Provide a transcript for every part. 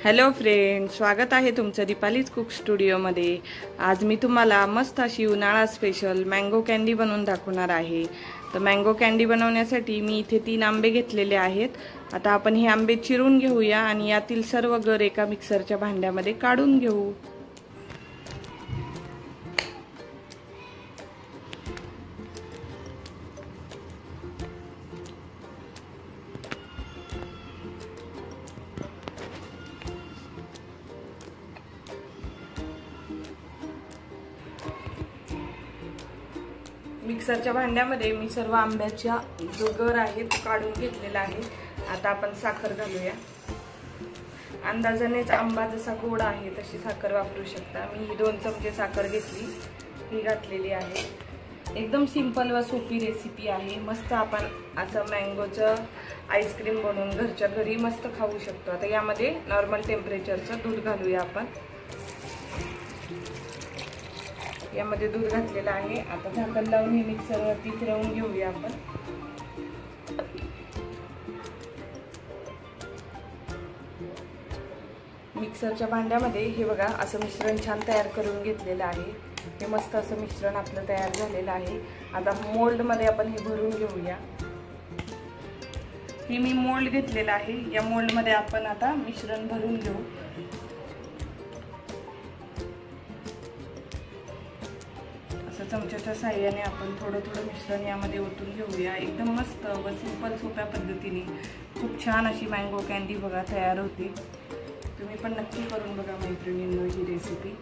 Hello friend, स्वागत आहे तुमचं दीपालीज कुक स्टुडिओमध्ये। आज मी तुम्हाला मस्त अशी उन्हाळा स्पेशल मँगो कॅन्डी बनवून दाखवणार आहे। तर मँगो कॅन्डी बनवण्यासाठी मी इथे 3 आंबे घेतलेले आहेत। आता आपण हे आंबे चिरून घेऊया आणि यातील सर्व गर एका मिक्सरच्या भांड्यामध्ये काढून घेऊ। मिक्सरच्या भांड्यामध्ये मी सर्व आंब्याचा जो गर आहे तो काढून घेतलेला आहे। आता आपण साखर घालूया। अंदाजानेच आंबा जसा गोड आहे तशी साखर वापरू शकता। मी 2 चमचे साखर घेतली, ही घातलेली आहे। एकदम सिंपल व सोपी रेसिपी आहे। मस्त आपण असं मँगोचं आईस्क्रीम बनवून घरच्या घरी मस्त खाऊ शकतो। आता यामध्ये नॉर्मल टेम्परेचरचं दूध घालूया आपण। यामध्ये दूध घातलेलं आहे। आता झाकण लावून हे मिक्सरवरती फिरवून घेऊया आपण। मिक्सरच्या भांड्यामध्ये हे बघा असं मिश्रण छान तयार करून घेतलेलं आहे। हे मस्त असं मिश्रण आपलं तयार झालेलं आहे। आता मोल्ड मध्ये आपण हे भरून घेऊया। हे मी मोल्ड घेतलेला आहे। या मोल्ड मध्ये आपण आता मिश्रण भरून घेऊ। चमच्याच्या साहाय्याने आपण थोडं थोडं मिश्रण यामध्ये ओतून घेऊया। एकदम मस्त व सिंपल सोप्या पद्धतीने खूप छान अशी मँगो कॅन्डी बघा तयार होते। तुम्ही पण नक्की करून बघा मैत्रिणींनो ही रेसिपी।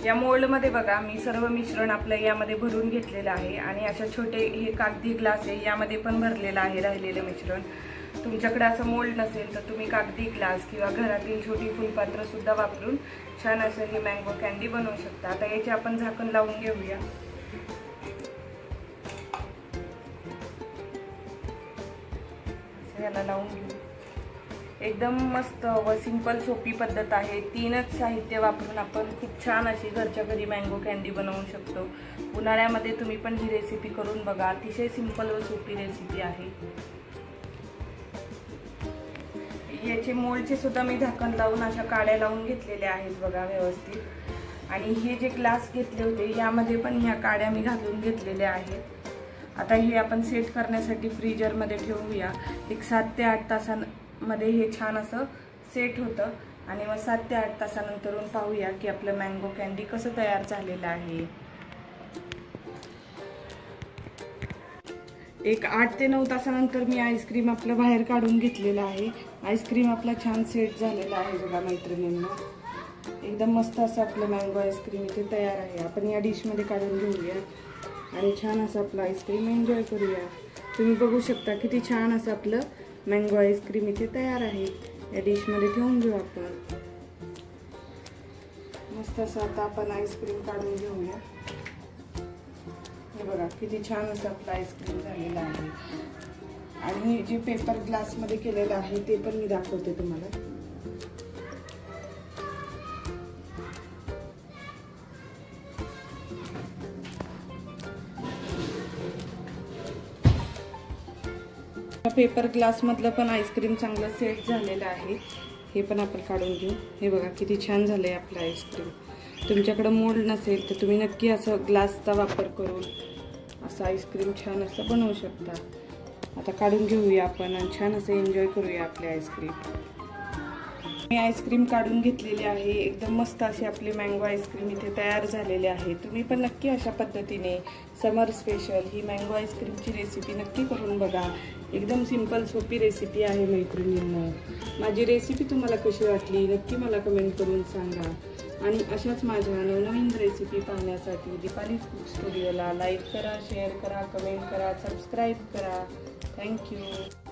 या मोल्ड मध्ये बघा मी सर्व मिश्रण आपलं यामध्ये भरून घेतलेलं आहे आणि अशा छोटे हे कागदी ग्लास आहे यामध्ये पण भरलेलं आहे राहिलेलं मिश्रण। तुमच्याकडे असं मोल्ड नसेल तर तुम्ही कागदी ग्लास किंवा घरातील छोटी फुलपात्र सुद्धा वापरून छान असं हे मँगो कॅन्डी बनवू शकता। आता याचे आपण झाकण लावून घेऊया। याला लावून घेऊ। एकदम मस्त व सिंपल सोपी पद्धत आहे। 3च साहित्य वापरून आपण खूप छान अशी घरच्या घरी मँगो कॅन्डी बनवू शकतो। उन्हाळ्यामध्ये तुम्ही पण ही रेसिपी करून बघा। अतिशय सिंपल व सोपी रेसिपी आहे। याचे मोल्डचे सुद्धा मी झाकण लावून अशा काड्या लावून घेतलेल्या आहेत बघा व्यवस्थित। आणि हे जे ग्लास घेतले होते यामध्ये पण ह्या काड्या मी घालून घेतलेल्या आहेत। आता हे आपण सेट करण्यासाठी फ्रीजर मध्ये ठेवूया। एक 7 ते 8 तासांमध्ये हे छान असं सेट होतं आणि मग 7 ते 8 तासानंतरून पाहूया की आपलं मँगो कॅन्डी कसं तयार झालेलं आहे। एक 8 ते 9 तासानंतर मी आईस्क्रीम आपलं बाहेर काढून घेतलेलं आहे। आईस्क्रीम आपला छान सेट झालेला आहे बघा मैत्रिणींना। एकदम मस्त असं आपलं मँगो आईस्क्रीम इथे तयार आहे। आपण या डिश मध्ये काढून घेऊया आणि छान असं आपलं आईस्क्रीम एन्जॉय करूया। तुम्ही बघू शकता किती छान असं आपलं मँगो आईस्क्रीम इथे तयार आहे। या डिश मध्ये ठेवून घेऊ आपण। मस्त असं आता आपण आईस्क्रीम काढून घेऊया। हे बघा किती छान असं आपलं आईस्क्रीम झालेलं आहे। आणि जे पेपर ग्लास मध्ये केलेलं आहे ते पण मी दाखवते तुम्हाला। पेपर ग्लास मधलं पण आईस्क्रीम चांगलं सेट झालेलं आहे। हे पण आपण काढून घेऊ। हे बघा किती छान झालंय आपलं आईस्क्रीम। तुमच्याकडे मोल्ड नसेल तर तुम्ही नक्की असं ग्लासचा वापर करून असं आईस्क्रीम छान असं बनवू शकता। आता काढून घेऊया आपण आणि छान असं एन्जॉय करूया आपले आईस्क्रीम। मी आईस्क्रीम काढून घेतलेली आहे। एकदम मस्त अशी आपली मँगो आईस्क्रीम इथे तयार झालेली आहे। तुम्ही पण नक्की अशा पद्धतीने समर स्पेशल ही मँगो आईस्क्रीमची रेसिपी नक्की करून बघा। एकदम सिंपल सोपी रेसिपी आहे मैत्रिणींनो। माझी रेसिपी तुम्हाला कशी वाटली नक्की मला कमेंट करून सांगा। आणि अशाच माझ्या नवनवीन रेसिपी पाहण्यासाठी दीपालीज कुक स्टुडिओला लाईक करा, शेअर करा, कमेंट करा, सबस्क्राईब करा। थँक्यू।